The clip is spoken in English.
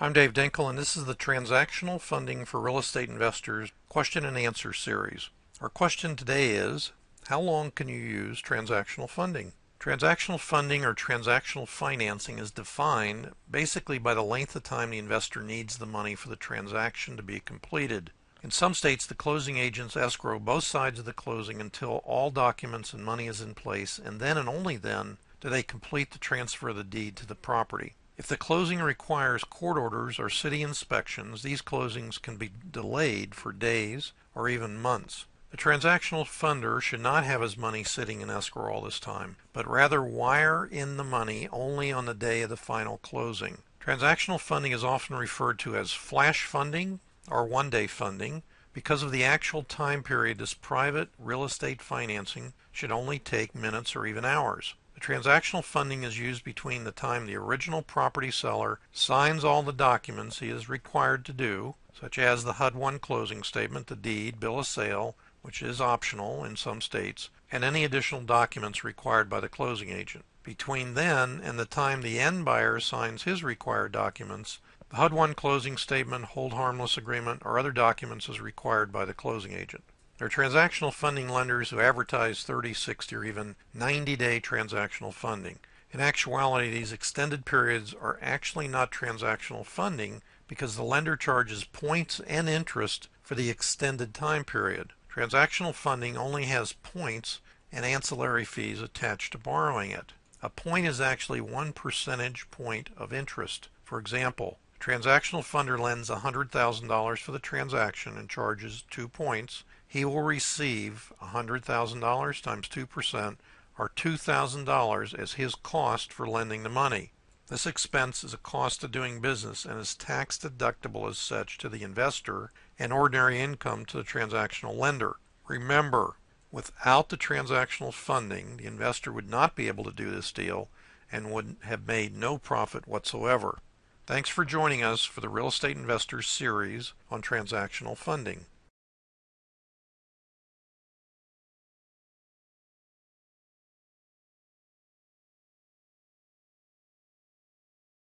I'm Dave Dinkel, and this is the Transactional Funding for Real Estate Investors question and answer series. Our question today is, how long can you use transactional funding? Transactional funding or transactional financing is defined basically by the length of time the investor needs the money for the transaction to be completed. In some states, the closing agents escrow both sides of the closing until all documents and money is in place, and then and only then do they complete the transfer of the deed to the property. If the closing requires court orders or city inspections, these closings can be delayed for days or even months. The transactional funder should not have his money sitting in escrow all this time, but rather wire in the money only on the day of the final closing. Transactional funding is often referred to as flash funding or one-day funding. Because of the actual time period, this private real estate financing should only take minutes or even hours. Transactional funding is used between the time the original property seller signs all the documents he is required to do, such as the HUD-1 closing statement, the deed, bill of sale, which is optional in some states, and any additional documents required by the closing agent. Between then and the time the end buyer signs his required documents, the HUD-1 closing statement, hold harmless agreement, or other documents is required by the closing agent. There are transactional funding lenders who advertise 30, 60, or even 90-day transactional funding. In actuality, these extended periods are actually not transactional funding because the lender charges points and interest for the extended time period. Transactional funding only has points and ancillary fees attached to borrowing it. A point is actually 1 percentage point of interest. For example, a transactional funder lends $100,000 for the transaction and charges 2 points. He will receive $100,000 times 2%, or $2,000 as his cost for lending the money. This expense is a cost of doing business and is tax deductible as such to the investor and ordinary income to the transactional lender. Remember, without the transactional funding, the investor would not be able to do this deal and would have made no profit whatsoever. Thanks for joining us for the Real Estate Investors series on transactional funding.